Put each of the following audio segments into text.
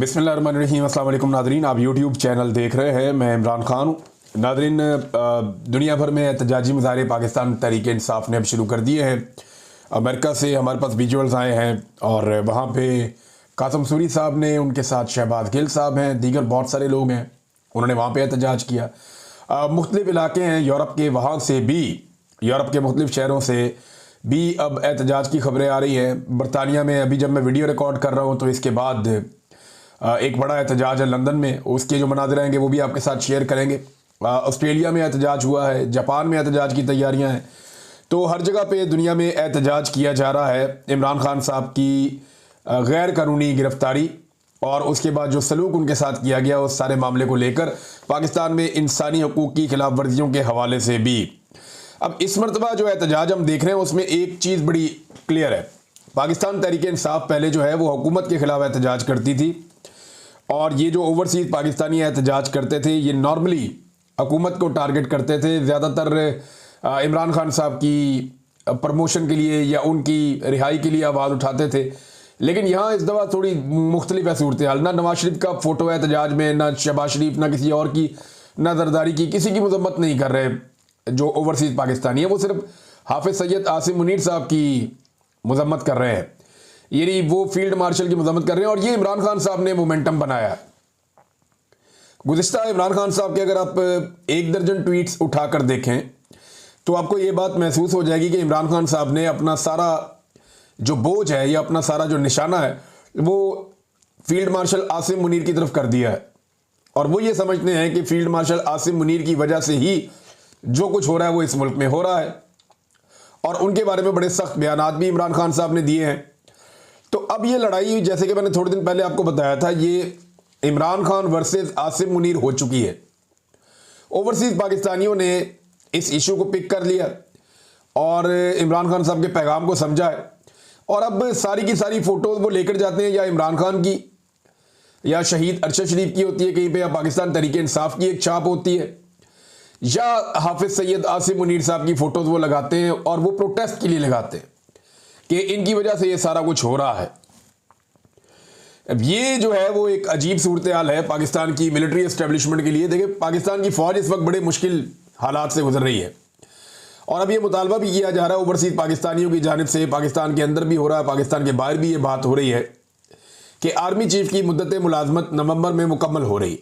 बिस्मिल्लाहिर्रहमानिर्रहीम। अस्सलाम वालेकुम नादरीन, आप यूट्यूब चैनल देख रहे हैं। मैं इमरान खान हूँ। नादरीन, दुनिया भर में एहतजाजी मुजाहरे पाकिस्तान तहरीक इंसाफ ने अब शुरू कर दिए हैं। अमेरिका से हमारे पास विजुअल्स आए हैं और वहाँ पे कासम सूरी साहब ने, उनके साथ शहबाज गिल साहब हैं, दीगर बहुत सारे लोग हैं, उन्होंने वहाँ पे एहतजाज किया। मुख्तलिफ इलाके हैं यूरोप के, वहाँ से भी, यूरोप के मुख्तलिफ शहरों से भी अब एहतजाज की खबरें आ रही हैं। बरतानिया में अभी जब मैं वीडियो रिकॉर्ड कर रहा हूँ तो इसके बाद एक बड़ा एहतजाज है लंदन में, उसके जो मनाज़िर रहेंगे वो भी आपके साथ शेयर करेंगे। ऑस्ट्रेलिया में एहतजाज हुआ है, जापान में एहतजाज की तैयारियां हैं। तो हर जगह पे दुनिया में एहतजाज किया जा रहा है इमरान खान साहब की गैर कानूनी गिरफ्तारी और उसके बाद जो सलूक उनके साथ किया गया उस सारे मामले को लेकर, पाकिस्तान में इंसानी हकूक़ की खिलाफ वर्जियों के हवाले से भी। अब इस मरतबा जो एहतजाज हम देख रहे हैं उसमें एक चीज़ बड़ी क्लियर है। पाकिस्तान तहरीक इंसाफ पहले जो है वो हुकूमत के खिलाफ एहतजाज करती थी और ये जो ओवरसीज़ पाकिस्तानी एहतजाज करते थे ये नॉर्मली हुकूमत को टारगेट करते थे, ज़्यादातर इमरान खान साहब की प्रमोशन के लिए या उनकी रिहाई के लिए आवाज़ उठाते थे। लेकिन यहाँ इस दफ़ा थोड़ी मुख्तलिफ है सूरत हाल। ना नवाज शरीफ का फ़ोटो है एहतजाज में, ना शहबाज शरीफ, ना किसी और की, ना जरदारी की, किसी की मजम्मत नहीं कर रहे जो ओवरसीज़ पाकिस्तानी है। वो सिर्फ हाफिज़ सैयद आसिम मुनीर साहब की मजम्मत कर रहे हैं, यानी वो फील्ड मार्शल की मजम्मत कर रहे हैं। और ये इमरान खान साहब ने मोमेंटम बनाया। गुज़िश्ता इमरान खान साहब के अगर आप 1 दर्जन ट्वीट्स उठाकर देखें तो आपको ये बात महसूस हो जाएगी कि इमरान खान साहब ने अपना सारा जो बोझ है या अपना सारा जो निशाना है वो फील्ड मार्शल आसिम मुनीर की तरफ कर दिया है। और वो ये समझते हैं कि फील्ड मार्शल आसिम मुनीर की वजह से ही जो कुछ हो रहा है वो इस मुल्क में हो रहा है। और उनके बारे में बड़े सख्त बयानात भी इमरान खान साहब ने दिए हैं। तो अब ये लड़ाई, जैसे कि मैंने थोड़े दिन पहले आपको बताया था, ये इमरान खान वर्सेस आसिम मुनीर हो चुकी है। ओवरसीज़ पाकिस्तानियों ने इस इशू को पिक कर लिया और इमरान खान साहब के पैगाम को समझा है। और अब सारी की सारी फ़ोटोज़ वो लेकर जाते हैं, या इमरान खान की या शहीद अरशद शरीफ की होती है कहीं पे, या पाकिस्तान तहरीक इंसाफ की एक छाप होती है, या हाफिज़ सैयद आसिम मुनीर साहब की फ़ोटोज़ वो लगाते हैं और वो प्रोटेस्ट के लिए लगाते हैं कि इनकी वजह से ये सारा कुछ हो रहा है। अब ये जो है वो एक अजीब सूरत हाल है पाकिस्तान की मिलिट्री एस्टेब्लिशमेंट के लिए। देखिए, पाकिस्तान की फ़ौज इस वक्त बड़े मुश्किल हालात से गुजर रही है और अब ये मुतालबा भी किया जा रहा है ओवरसीज़ पाकिस्तानियों की जानिब से, पाकिस्तान के अंदर भी हो रहा है, पाकिस्तान के बाहर भी ये बात हो रही है कि आर्मी चीफ की मुद्दत मुलाजमत नवंबर में मुकम्मल हो रही।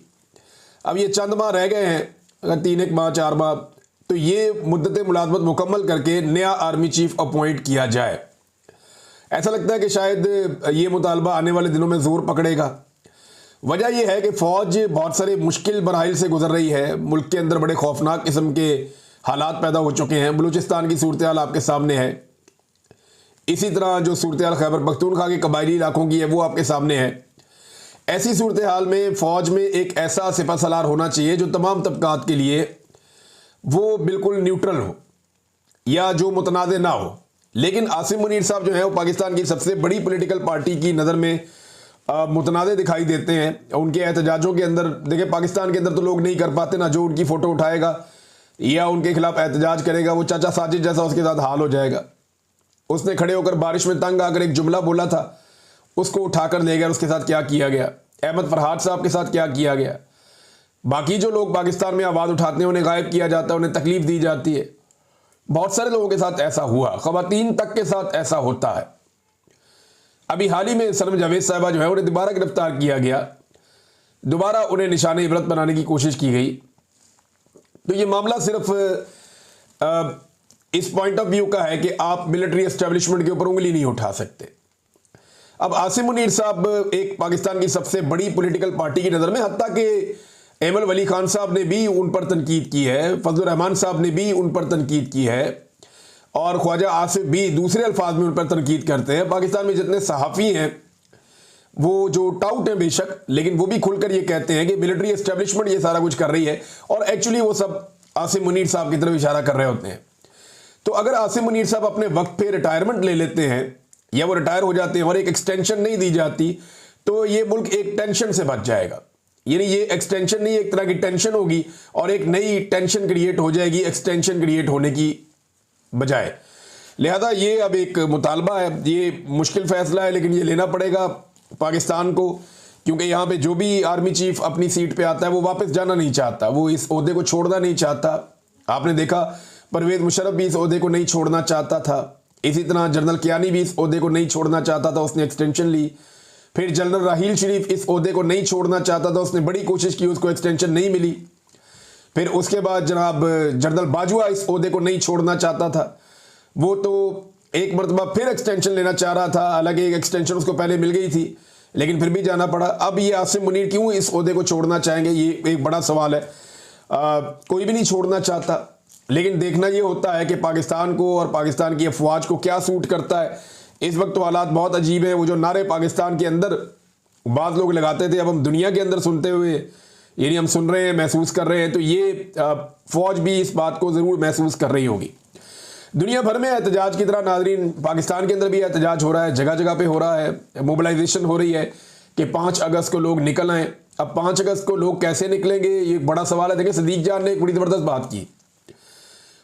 अब ये चंद माह रह गए हैं, अगर 3 माह 4 माह, तो ये मुद्दत मुलाजमत मुकम्मल करके नया आर्मी चीफ अपॉइंट किया जाए। ऐसा लगता है कि शायद ये मुतालबा आने वाले दिनों में ज़ोर पकड़ेगा। वजह यह है कि फ़ौज बहुत सारे मुश्किल मराहिल से गुजर रही है। मुल्क के अंदर बड़े खौफनाक किस्म के हालात पैदा हो चुके हैं। बलूचिस्तान की सूरत हाल आपके सामने है, इसी तरह जो सूरत हाल खैबर पख्तूनख्वा के कबायली इलाकों की है वो आपके सामने है। ऐसी सूरत हाल में फ़ौज में एक ऐसा सिपह सलार होना चाहिए जो तमाम तबकात के लिए वो बिल्कुल न्यूट्रल हो या जो मुतनाज़ ना हो। लेकिन आसिम मुनीर साहब जो है वो पाकिस्तान की सबसे बड़ी पॉलिटिकल पार्टी की नज़र में मुतनाज़ दिखाई देते हैं। उनके एहतजाजों के अंदर, देखिए, पाकिस्तान के अंदर तो लोग नहीं कर पाते ना, जो उनकी फ़ोटो उठाएगा या उनके खिलाफ एहतजाज करेगा वो चाचा साजिद जैसा उसके साथ हाल हो जाएगा। उसने खड़े होकर बारिश में तंग आकर एक जुमला बोला था, उसको उठाकर ले गया, उसके साथ क्या किया गया। अहमद फरहाद साहब के साथ क्या किया गया। बाकी जो लोग पाकिस्तान में आवाज़ उठाते हैं उन्हें गायब किया जाता है, उन्हें तकलीफ दी जाती है। बहुत सारे लोगों के साथ ऐसा हुआ, ख़वातीन तक के साथ ऐसा होता है। अभी हाल ही में सनम जावेद साहिबा जो है उन्हें दोबारा गिरफ्तार किया गया, दोबारा उन्हें निशाने इबरत बनाने की कोशिश की गई। तो ये मामला सिर्फ इस पॉइंट ऑफ व्यू का है कि आप मिलिट्री एस्टेब्लिशमेंट के ऊपर उंगली नहीं उठा सकते। अब आसिम मुनीर साहब एक पाकिस्तान की सबसे बड़ी पॉलिटिकल पार्टी की नज़र में, हत्ता कि एमल वली खान साहब ने भी उन पर तनकीद की है, फजलुर रहमान साहब ने भी उन पर तनकीद की है और ख्वाजा आसिफ भी दूसरे अल्फाज में उन पर तनकीद करते हैं। पाकिस्तान में जितने सहाफ़ी हैं वो जो टाउट हैं बेशक, लेकिन वो भी खुलकर ये कहते हैं कि मिलिट्री एस्टेब्लिशमेंट ये सारा कुछ कर रही है और एक्चुअली वो सब आसिम मुनीर साहब की तरफ इशारा कर रहे होते हैं। तो अगर आसिम मुनीर साहब अपने वक्त पे रिटायरमेंट ले लेते हैं या वो रिटायर हो जाते हैं और एक एक्सटेंशन नहीं दी जाती तो ये मुल्क एक टेंशन से बच जाएगा। यानी ये एक्सटेंशन नहीं, एक तरह की टेंशन होगी और एक नई टेंशन क्रिएट हो जाएगी एक्सटेंशन क्रिएट होने की बजाय। लिहाजा ये अब एक मुतालबा है, ये मुश्किल फैसला है लेकिन ये लेना पड़ेगा पाकिस्तान को क्योंकि यहाँ पे जो भी आर्मी चीफ अपनी सीट पे आता है वो वापस जाना नहीं चाहता, वो इस ओहदे को छोड़ना नहीं चाहता। आपने देखा परवेज मुशर्रफ भी इस ओहदे को नहीं छोड़ना चाहता था, इसी तरह जनरल कियानी भी इस ओहदे को नहीं छोड़ना चाहता था, उसने एक्सटेंशन ली। फिर जनरल राहील शरीफ इस ओहदे को नहीं छोड़ना चाहता था, उसने बड़ी कोशिश की, उसको एक्सटेंशन नहीं मिली। फिर उसके बाद जनाब जनरल बाजवा इस ओहदे को नहीं छोड़ना चाहता था, वो तो एक मरतबा फिर एक्सटेंशन लेना चाह रहा था, हालांकि एक एक्सटेंशन उसको पहले मिल गई थी लेकिन फिर भी जाना पड़ा। अब ये आसिम मुनीर क्यों इस ओहदे को छोड़ना चाहेंगे, ये एक बड़ा सवाल है। कोई भी नहीं छोड़ना चाहता, लेकिन देखना ये होता है कि पाकिस्तान को और पाकिस्तान की अफवाज को क्या सूट करता है। इस वक्त तो हालात बहुत अजीब है। वो जो नारे पाकिस्तान के अंदर बात लोग लगाते थे, अब हम दुनिया के अंदर सुनते हुए, यानी हम सुन रहे हैं, महसूस कर रहे हैं, तो ये फौज भी इस बात को ज़रूर महसूस कर रही होगी। दुनिया भर में एहतजाज की तरह नाजरीन पाकिस्तान के अंदर भी एहतजाज हो रहा है, जगह जगह पे हो रहा है, मोबिलाइजेशन हो रही है कि 5 अगस्त को लोग निकल आएँ। अब 5 अगस्त को लोग कैसे निकलेंगे, ये बड़ा सवाल है। देखिए सदीक जान ने एक बड़ी ज़बरदस्त बात की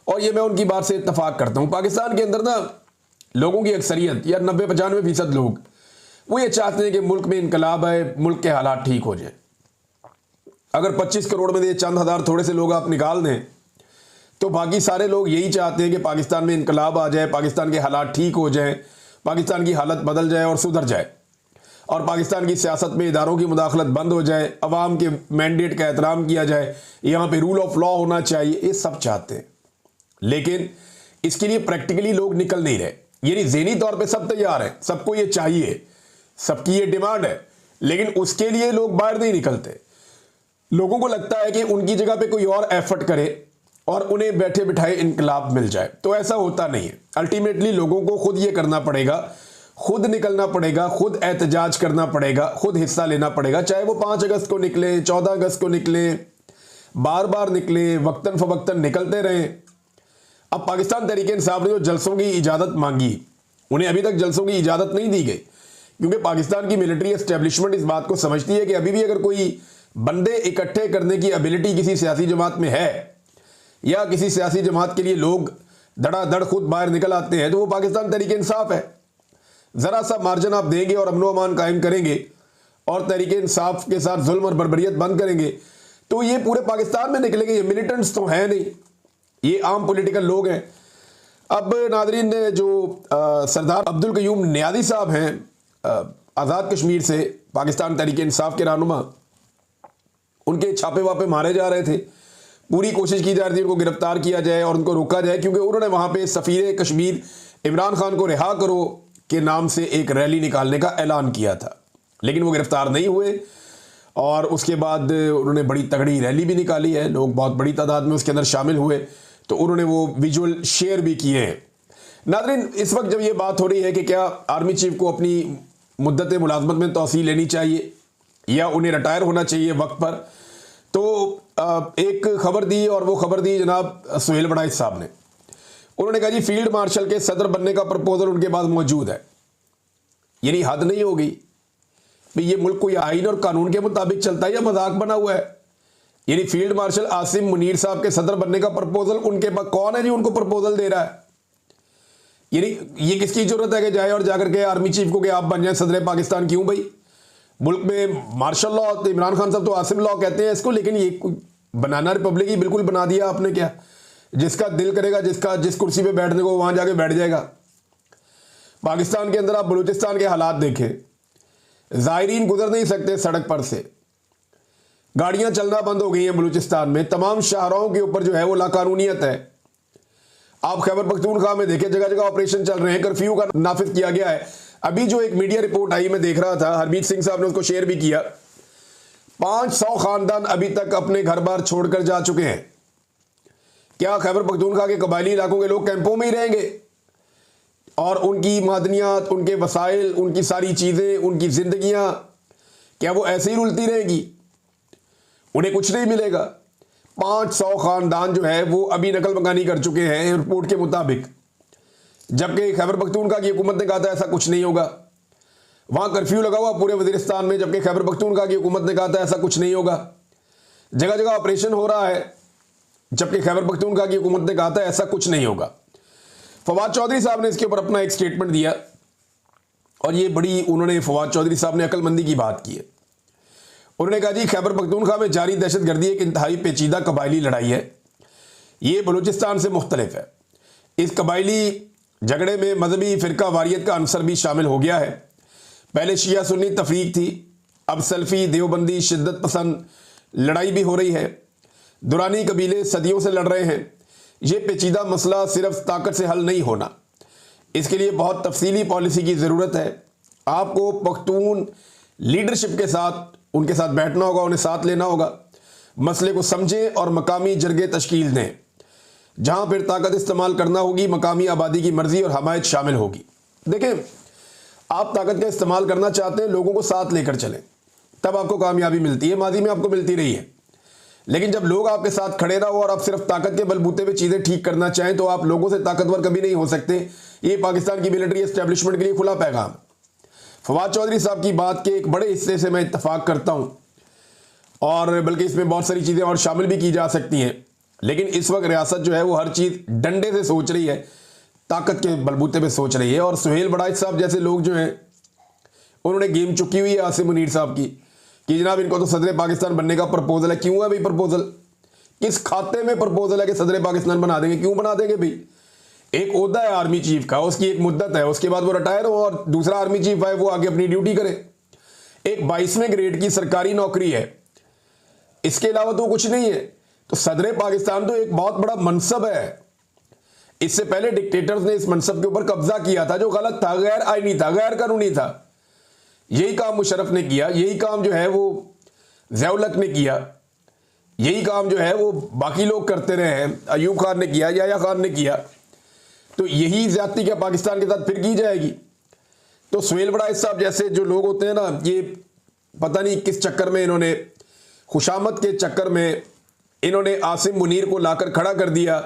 और ये मैं उनकी बात से इत्तफाक करता हूँ। पाकिस्तान के अंदर ना लोगों की अक्सरियत या 90-95% लोग वो ये चाहते हैं कि मुल्क में इनकलाब आए, मुल्क के हालात ठीक हो जाए। अगर 25 करोड़ में से चंद हज़ार थोड़े से लोग आप निकाल दें तो बाकी सारे लोग यही चाहते हैं कि पाकिस्तान में इनकलाब आ जाए, पाकिस्तान के हालात ठीक हो जाएं, पाकिस्तान की हालत बदल जाए और सुधर जाए और पाकिस्तान की सियासत में इदारों की मुदाखलत बंद हो जाए, अवाम के मैंडेट का एहतराम किया जाए, यहाँ पे रूल ऑफ लॉ होना चाहिए, ये सब चाहते हैं। लेकिन इसके लिए प्रैक्टिकली लोग निकल नहीं रहे। यानी ज़हनी तौर पे सब तैयार हैं, सबको ये चाहिए, सबकी ये डिमांड है, लेकिन उसके लिए लोग बाहर नहीं निकलते। लोगों को लगता है कि उनकी जगह पे कोई और एफर्ट करे और उन्हें बैठे बिठाए इनकलाब मिल जाए, तो ऐसा होता नहीं है। अल्टीमेटली लोगों को खुद ये करना पड़ेगा, खुद निकलना पड़ेगा, खुद एहतजाज करना पड़ेगा, खुद हिस्सा लेना पड़ेगा। चाहे वो 5 अगस्त को निकले, 14 अगस्त को निकले, बार बार निकले, वक्तन फवक्तन निकलते रहें। अब पाकिस्तान तहरीक इंसाफ ने जो जलसों की इजाज़त मांगी, उन्हें अभी तक जलसों की इजाज़त नहीं दी गई, क्योंकि पाकिस्तान की मिलिट्री एस्टेब्लिशमेंट इस बात को समझती है कि अभी भी अगर कोई बंदे इकट्ठे करने की एबिलिटी किसी सियासी जमात में है या किसी सियासी जमात के लिए लोग धड़ाधड़ खुद बाहर निकल आते हैं, तो वो पाकिस्तान तहरीक इंसाफ है। ज़रा सा मार्जिन आप देंगे और अमन अमान कायम करेंगे और तहरीक इंसाफ के साथ जुल्म और बर्बरियत बंद करेंगे, तो ये पूरे पाकिस्तान में निकलेंगे। ये मिलिटेंट्स तो हैं नहीं, ये आम पॉलिटिकल लोग हैं। अब नाजरीन ने जो सरदार अब्दुल कयूम नियाज़ी साहब हैं, आज़ाद कश्मीर से पाकिस्तान तहरीक इंसाफ के रहनुमा, उनके छापे वापे मारे जा रहे थे, पूरी कोशिश की जा रही थी उनको गिरफ्तार किया जाए और उनको रोका जाए, क्योंकि उन्होंने वहाँ पे सफ़ीर कश्मीर इमरान खान को रिहा करो के नाम से एक रैली निकालने का ऐलान किया था, लेकिन वो गिरफ्तार नहीं हुए। और उसके बाद उन्होंने बड़ी तगड़ी रैली भी निकाली है, लोग बहुत बड़ी तादाद में उसके अंदर शामिल हुए, तो उन्होंने वो विजुअल शेयर भी किए हैं। नाज़रीन इस वक्त जब ये बात हो रही है कि क्या आर्मी चीफ को अपनी मुद्दत मुलाजमत में तौसील लेनी चाहिए या उन्हें रिटायर होना चाहिए वक्त पर, तो एक खबर दी और वो खबर दी जनाब सुहेल बड़ाइच साहब ने। उन्होंने कहा जी फील्ड मार्शल के सदर बनने का प्रपोजल उनके पास मौजूद है। यानी हद नहीं होगी भाई, ये मुल्क कोई आइन और कानून के मुताबिक चलता है या मजाक बना हुआ है। यानी फील्ड मार्शल आसिम मुनीर साहब के सदर बनने का प्रपोजल उनके पास, कौन है जी उनको प्रपोजल दे रहा है? यानी ये किसकी जरूरत है कि जाए और जाकर के आर्मी चीफ को कि आप बन जाए सदर पाकिस्तान? क्यों भाई, मुल्क में मार्शल लॉ, तो इमरान खान साहब तो आसिम लॉ कहते हैं इसको, लेकिन ये बनाना रिपब्लिक ही बिल्कुल बना दिया आपने। क्या जिसका दिल करेगा, जिस कुर्सी पे बैठने को वहां जाके बैठ जाएगा। पाकिस्तान के अंदर आप बलूचिस्तान के हालात देखें, ज़ायरीन गुजर नहीं सकते सड़क पर से, गाड़ियां चलना बंद हो गई हैं बलूचिस्तान में, तमाम शाहराहों के ऊपर जो है वो लाकानूनियत है। आप खैबर पख्तूनख्वा में देखें, जगह जगह ऑपरेशन चल रहे हैं, कर्फ्यू का नाफिज किया गया है। अभी जो एक मीडिया रिपोर्ट आई, मैं देख रहा था, हरमीत सिंह साहब ने उसको शेयर भी किया, 500 खानदान अभी तक अपने घर बार छोड़कर जा चुके हैं। क्या खैबर पख्तूनख्वा के कबायली इलाकों के लोग कैंपों में ही रहेंगे और उनकी मादनियात, उनके वसाइल, उनकी सारी चीज़ें, उनकी जिंदगियां क्या वो ऐसे ही रुलती रहेगी? उन्हें कुछ नहीं मिलेगा। 500 खानदान जो है वो अभी नकल मकानी कर चुके हैं रिपोर्ट के मुताबिक, जबकि खैबर पख्तूनख्वा की हुकूमत ने कहा था ऐसा कुछ नहीं होगा। वहाँ कर्फ्यू लगा हुआ पूरे वज़ीरिस्तान में, जबकि खैबर पख्तूनख्वा की हुकूमत ने कहा था ऐसा कुछ नहीं होगा। जगह जगह ऑपरेशन हो रहा है, जबकि खैबर पख्तूनख्वा की हुकूमत ने कहा था ऐसा कुछ नहीं होगा। फवाद चौधरी साहब ने इसके ऊपर अपना एक स्टेटमेंट दिया और ये बड़ी, उन्होंने फवाद चौधरी साहब ने अक्लमंदी की बात की है। उन्होंने कहा जी खैबर पख्तूनख्वा में जारी दहशतगर्दी एक इंतहाई पेचीदा कबायली लड़ाई है, ये बलूचिस्तान से मुख्तलिफ है। इस कबायली झगड़े में मजहबी फ़िरका वारियत का अंसर भी शामिल हो गया है। पहले शिया सुन्नी तफरीक थी, अब सल्फी देवबंदी शिद्दत पसंद लड़ाई भी हो रही है। दुरानी कबीले सदियों से लड़ रहे हैं। ये पेचीदा मसला सिर्फ ताकत से हल नहीं होना, इसके लिए बहुत तफसीली पॉलिसी की ज़रूरत है। आपको पख्तून लीडरशिप के साथ उनके साथ बैठना होगा, उन्हें साथ लेना होगा, मसले को समझें और मकामी जरगे तश्कील दें, जहां फिर ताकत इस्तेमाल करना होगी मकामी आबादी की मर्जी और हमायत शामिल होगी। देखें, आप ताकत का इस्तेमाल करना चाहते हैं, लोगों को साथ लेकर चलें, तब आपको कामयाबी मिलती है, माजी में आपको मिलती रही है। लेकिन जब लोग आपके साथ खड़े ना हो और आप सिर्फ ताकत के बलबूते पे चीज़ें ठीक करना चाहें, तो आप लोगों से ताकतवर कभी नहीं हो सकते। ये पाकिस्तान की मिलिट्री एस्टेब्लिशमेंट के लिए खुला पैगाम। फवाद चौधरी साहब की बात के एक बड़े हिस्से से मैं इत्तफाक करता हूं, और बल्कि इसमें बहुत सारी चीज़ें और शामिल भी की जा सकती हैं। लेकिन इस वक्त रियासत जो है वो हर चीज़ डंडे से सोच रही है, ताकत के बलबूते पे सोच रही है। और सुहेल बड़ाइच साहब जैसे लोग जो हैं, उन्होंने गेम चुकी हुई है आसिम मुनीर साहब की कि जनाब इनको तो सदर पाकिस्तान बनने का प्रपोजल है। क्यों है भाई प्रपोजल? किस खाते में प्रपोजल है कि सदर पाकिस्तान बना देंगे? क्यों बना देंगे भाई? एक ओहदा है आर्मी चीफ का, उसकी एक मुद्दत है, उसके बाद वो रिटायर हो और दूसरा आर्मी चीफ आए, वो आगे अपनी ड्यूटी करे। एक 22वें ग्रेड की सरकारी नौकरी है, इसके अलावा तो कुछ नहीं है। तो सदर पाकिस्तान तो एक बहुत बड़ा मनसब है। इससे पहले डिक्टेटर्स ने इस मनसब के ऊपर कब्जा किया था, जो गलत था, गैर आईनी था, गैर कानूनी था। यही काम मुशर्रफ ने किया, यही काम जो है वो ज़िया-उल-हक ने किया, यही काम जो है वो बाकी लोग करते रहे हैं। अयूब खान ने किया, याया खान ने किया। तो यही ज्यादती क्या पाकिस्तान के साथ फिर की जाएगी? तो सुहेल बड़ाइच साहब जैसे जो लोग होते हैं ना, ये पता नहीं किस चक्कर में इन्होंने, खुशामद के चक्कर में इन्होंने आसिम मुनीर को लाकर खड़ा कर दिया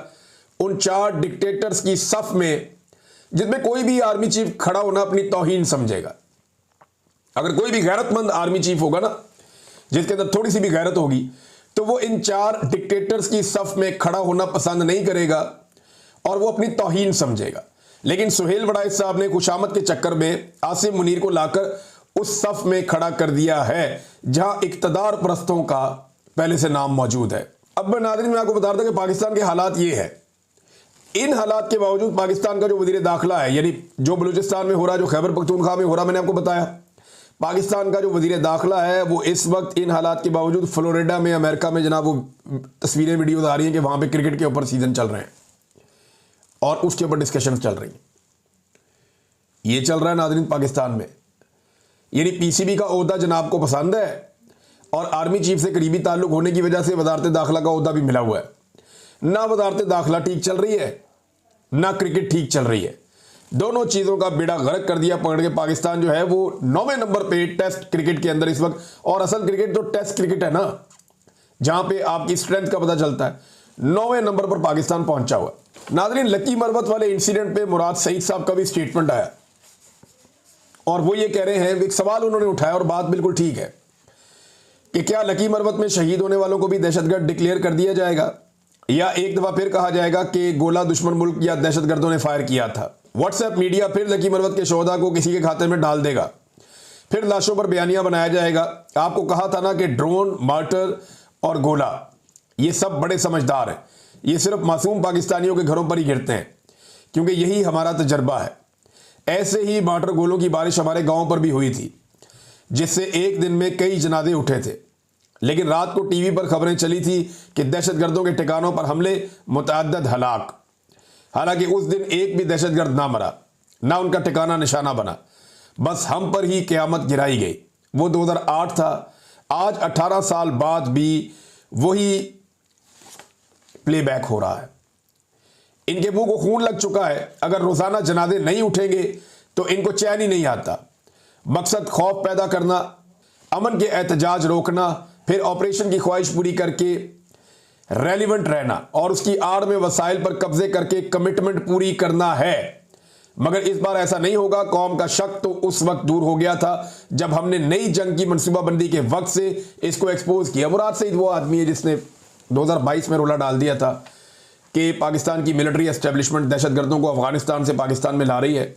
उन 4 डिक्टेटर्स की सफ में, जिसमें कोई भी आर्मी चीफ खड़ा होना अपनी तौहीन समझेगा। अगर कोई भी गैरतमंद आर्मी चीफ होगा ना, जिसके अंदर थोड़ी सी भी गैरत होगी, तो वो इन 4 डिक्टेटर्स की सफ में खड़ा होना पसंद नहीं करेगा और वो अपनी तौहीन समझेगा। लेकिन सुहेल बड़ाइच साहब ने खुशामद के चक्कर में आसिम मुनीर को लाकर उस सफ में खड़ा कर दिया है जहां इक्तदार परस्तों का पहले से नाम मौजूद है। अब नाज़रीन, मैं आपको बता रहा था कि पाकिस्तान के हालात ये है। इन हालात के बावजूद पाकिस्तान का जो वज़ीर दाखिला है, यानी जो बलूचिस्तान में हो रहा है, जो खैबर पख्तूनख्वा में हो रहा है, मैंने आपको बताया, पाकिस्तान का जो वज़ीर दाखिला है वो इस वक्त इन हालात के बावजूद फ्लोरिडा में, अमेरिका में, जनाब वो तस्वीरें वीडियोज आ रही हैं कि वहाँ पे क्रिकेट के ऊपर सीजन चल रहे हैं और उसके ऊपर डिस्कशन चल रही हैं। ये चल रहा है नाज़रीन पाकिस्तान में। यानी पीसीबी का ओहदा जनाब को पसंद है और आर्मी चीफ से करीबी ताल्लुक होने की वजह से वजारत दाखिला का ओहदा भी मिला हुआ है। ना वजारत दाखिला ठीक चल रही है, ना क्रिकेट ठीक चल रही है। दोनों चीज़ों का बेड़ा गर्क कर दिया पकड़ के। पाकिस्तान जो है वो 9वें नंबर पे टेस्ट क्रिकेट के अंदर इस वक्त, और असल क्रिकेट तो टेस्ट क्रिकेट है ना, जहां पे आपकी स्ट्रेंथ का पता चलता है, 9वें नंबर पर पाकिस्तान पहुंचा हुआ। नाज़रीन, लकी मरवत वाले इंसिडेंट पे मुराद सईद साहब का भी स्टेटमेंट आया और वो ये कह रहे हैं, एक सवाल उन्होंने उठाया और बात बिल्कुल ठीक है, कि क्या लकी मरवत में शहीद होने वालों को भी दहशतगर्द डिक्लेयर कर दिया जाएगा, या एक दफा फिर कहा जाएगा कि गोला दुश्मन मुल्क या दहशतगर्दों ने फायर किया था। व्हाट्सएप मीडिया फिर लकी मरवत के शोहदा को किसी के खाते में डाल देगा, फिर लाशों पर बयानियां बनाया जाएगा। आपको कहा था ना कि ड्रोन, मार्टर और गोला ये सब बड़े समझदार हैं, ये सिर्फ मासूम पाकिस्तानियों के घरों पर ही गिरते हैं, क्योंकि यही हमारा तजर्बा है। ऐसे ही मार्टर गोलों की बारिश हमारे गाँव पर भी हुई थी, जिससे एक दिन में कई जनाजे उठे थे। लेकिन रात को टीवी पर खबरें चली थी कि दहशतगर्दों के ठिकानों पर हमले, मुतअद्दिद हलाक। हालांकि उस दिन एक भी दहशतगर्द ना मरा, ना उनका ठिकाना निशाना बना, बस हम पर ही क़यामत गिराई गई। वो 2008 था। आज 18 साल बाद भी वही प्लेबैक हो रहा है। इनके मुंह को खून लग चुका है। अगर रोजाना जनाजे नहीं उठेंगे तो इनको चैन ही नहीं आता। मकसद खौफ पैदा करना, अमन के एहतजाज रोकना, फिर ऑपरेशन की ख्वाहिश पूरी करके रेलिवेंट रहना और उसकी आड़ में वसाइल पर कब्जे करके कमिटमेंट पूरी करना है। मगर इस बार ऐसा नहीं होगा। कौम का शक तो उस वक्त दूर हो गया था जब हमने नई जंग की मनसूबाबंदी के वक्त से इसको एक्सपोज किया। मुराद सईद वो आदमी है जिसने 2022 में रोला डाल दिया था कि पाकिस्तान की मिलिट्री एस्टेब्लिशमेंट दहशतगर्दों को अफगानिस्तान से पाकिस्तान में ला रही है,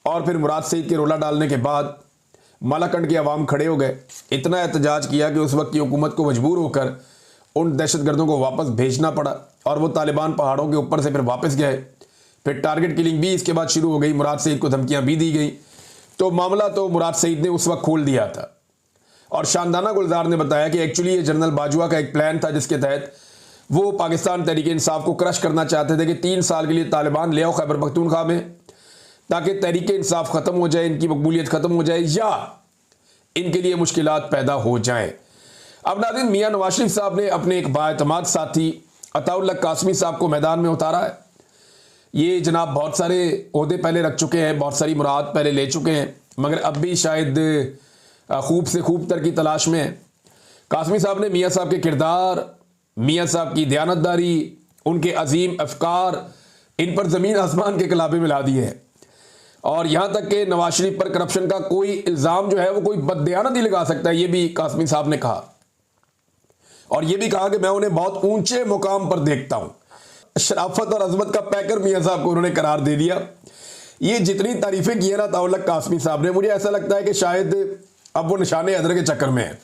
और फिर मुराद सईद के रोला डालने के बाद मालाकंड के अवाम खड़े हो गए, इतना एहतजाज किया कि उस वक्त की हुकूमत को मजबूर होकर उन दहशतगर्दों को वापस भेजना पड़ा और वो तालिबान पहाड़ों के ऊपर से फिर वापस गए। फिर टारगेट किलिंग भी इसके बाद शुरू हो गई, मुराद सईद को धमकियां भी दी गई। तो मामला तो मुराद सईद ने उस वक्त खोल दिया था। और शानदाना गुलजार ने बताया कि एक्चुअली ये जनरल बाजवा का एक प्लान था जिसके तहत वो पाकिस्तान तहरीक इंसाफ को क्रश करना चाहते थे कि 3 साल के लिए तालिबान ले आओ खैबर पख्तूनख्वा में, ताकि तहरीक इंसाफ ख़त्म हो जाए, इनकी मकबूलियत ख़त्म हो जाए या इनके लिए मुश्किलात पैदा हो जाएं। अब नाज़रीन, मियां नवाज शरीफ साहब ने अपने एक बाएतमाद साथी अताउल्लाह कासमी साहब को मैदान में उतारा है। ये जनाब बहुत सारे ओहदे पहले रख चुके हैं, बहुत सारी मुराद पहले ले चुके हैं, मगर अब भी शायद खूब से खूब तर की तलाश में है। कासमी साहब ने मियां साहब के किरदार, मियां साहब की दयानतदारी, उनके अजीम अफकार, इन पर ज़मीन आसमान के कलाबे मिला दिए हैं। और यहाँ तक कि नवाज शरीफ पर करप्शन का कोई इल्ज़ाम जो है वो कोई बददयानत ही लगा सकता है, ये भी कासमी साहब ने कहा। और ये भी कहा कि मैं उन्हें बहुत ऊंचे मुकाम पर देखता हूं। शराफत और अजमत का पैकर मियां साहब को उन्होंने करार दे दिया। ये जितनी तारीफें की है ना अताउल्लाह कासमी साहब ने, मुझे ऐसा लगता है कि शायद अब वो निशाने हैदर के चक्कर में है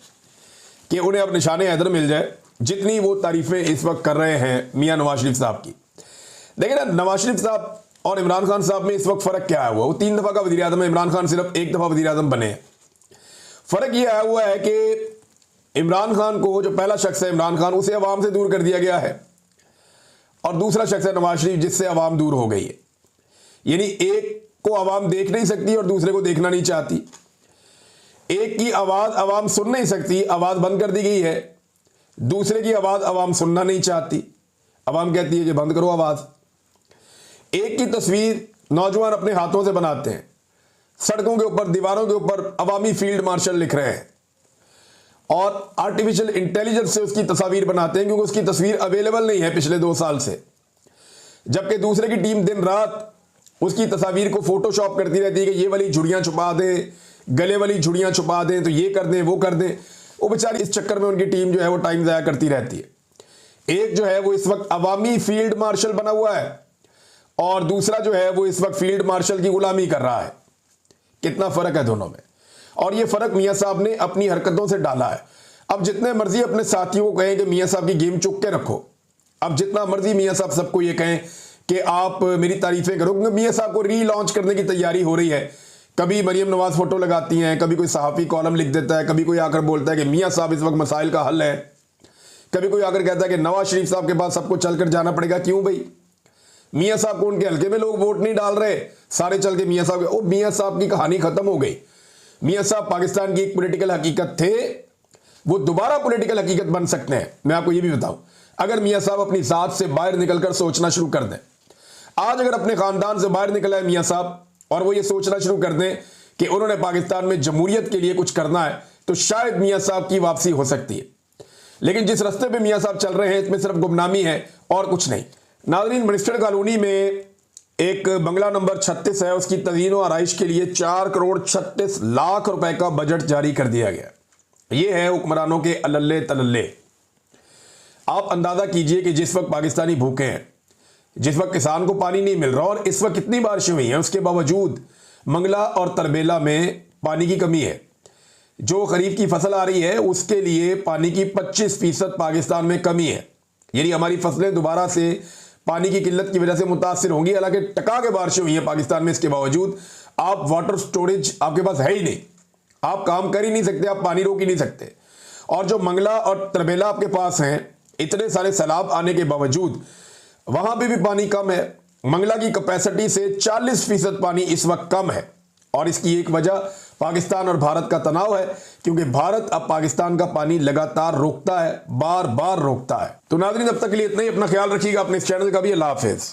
कि उन्हें अब निशाने हैदर मिल जाए, जितनी वो तारीफें इस वक्त कर रहे हैं मियां नवाज शरीफ साहब की। देखिए ना, नवाज शरीफ साहब और इमरान खान साहब में इस वक्त फ़र्क क्या आया हुआ? वो 3 दफ़ा का वज़ीर आज़म है, इमरान खान सिर्फ 1 दफ़ा वज़ीर आज़म बने हैं। फ़र्क ये आया हुआ है कि इमरान खान को, जो पहला शख्स है इमरान खान, उसे अवाम से दूर कर दिया गया है, और दूसरा शख्स है नवाज शरीफ, जिससे अवाम दूर हो गई है। यानी एक को अवाम देख नहीं सकती और दूसरे को देखना नहीं चाहती। एक की आवाज़ अवाम सुन नहीं सकती, आवाज़ बंद कर दी गई है। दूसरे की आवाज़ अवाम सुनना नहीं चाहती, अवाम कहती है कि बंद करो आवाज़। एक की तस्वीर नौजवान अपने हाथों से बनाते हैं, सड़कों के ऊपर, दीवारों के ऊपर अवामी फील्ड मार्शल लिख रहे हैं और आर्टिफिशियल इंटेलिजेंस से उसकी तस्वीर बनाते हैं, क्योंकि उसकी तस्वीर अवेलेबल नहीं है पिछले 2 साल से। जबकि दूसरे की टीम दिन रात उसकी तस्वीर को फोटोशॉप करती रहती है कि ये वाली झुड़ियाँ छुपा दें, गले वाली झुड़ियाँ छुपा दें, तो ये कर दें, वो कर दें। वो बेचारी इस चक्कर में उनकी टीम जो है वो टाइम ज़ाया करती रहती है। एक जो है वो इस वक्त अवामी फील्ड मार्शल बना हुआ है और दूसरा जो है वो इस वक्त फील्ड मार्शल की गुलामी कर रहा है। कितना फ़र्क है दोनों में, और ये फ़र्क मियाँ साहब ने अपनी हरकतों से डाला है। अब जितने मर्जी अपने साथियों को कहें कि मियाँ साहब की गेम चुक के रखो, अब जितना मर्जी मियाँ साहब सबको ये कहें कि आप मेरी तारीफ़ें करो, क्योंकि मियाँ साहब को रीलॉन्च करने की तैयारी हो रही है। कभी मरियम नवाज फ़ोटो लगाती हैं, कभी कोई सहाफ़ी कॉलम लिख देता है, कभी कोई आकर बोलता है कि मियाँ साहब इस वक्त मसाइल का हल है, कभी कोई आकर कहता है कि नवाज शरीफ साहब के पास सबको चल कर जाना पड़ेगा। क्यों भाई? मियाँ साहब को उनके हल्के में लोग वोट नहीं डाल रहे, सारे चल के मियाँ साहब के। ओ, मियाँ साहब की कहानी ख़त्म हो गई। मियाँ साहब पाकिस्तान की एक पॉलिटिकल हकीकत थे, वो दोबारा पॉलिटिकल हकीकत बन सकते हैं। मैं आपको ये भी बताऊं, अगर मियाँ साहब अपनी ज़ात से बाहर निकलकर सोचना शुरू कर दें। आज अगर अपने ख़ानदान से बाहर निकला है मियाँ साहब और वो ये सोचना शुरू कर दें कि उन्होंने पाकिस्तान में जमहूरियत के लिए कुछ करना है, तो शायद मियाँ साहब की वापसी हो सकती है। लेकिन जिस रास्ते पे मियाँ साहब चल रहे हैं, इसमें सिर्फ गुमनामी है और कुछ नहीं। नाज़रीन, मिनिस्टर कॉलोनी में एक बंगला नंबर 36 है, उसकी तज़ीन व आराइश के लिए 4 करोड़ 36 लाख रुपए का बजट जारी कर दिया गया। ये है हुक्मरानों के अल्ले तल्ले। आप अंदाज़ा कीजिए कि जिस वक्त पाकिस्तानी भूखे हैं, जिस वक्त किसान को पानी नहीं मिल रहा, और इस वक्त कितनी बारिशें हुई हैं, उसके बावजूद मंगला और तरबेला में पानी की कमी है। जो खरीफ की फसल आ रही है उसके लिए पानी की 25% पाकिस्तान में कमी है। यानी हमारी फसलें दोबारा से पानी की किल्लत की वजह से मुतासिर होंगी। हालांकि टका के बारिशें हुई हैं पाकिस्तान में, इसके बावजूद आप वाटर स्टोरेज आपके पास है ही नहीं, आप काम कर ही नहीं सकते, आप पानी रोक ही नहीं सकते। और जो मंगला और तरबेला आपके पास हैं, इतने सारे सैलाब आने के बावजूद वहां पे भी पानी कम है। मंगला की कैपेसिटी से 40% पानी इस वक्त कम है, और इसकी एक वजह पाकिस्तान और भारत का तनाव है, क्योंकि भारत अब पाकिस्तान का पानी लगातार रोकता है, बार बार रोकता है। तो नाज़रीन, अब तक के लिए इतना ही। अपना ख्याल रखिएगा, अपने इस चैनल का भी। अल्लाह हाफिज़।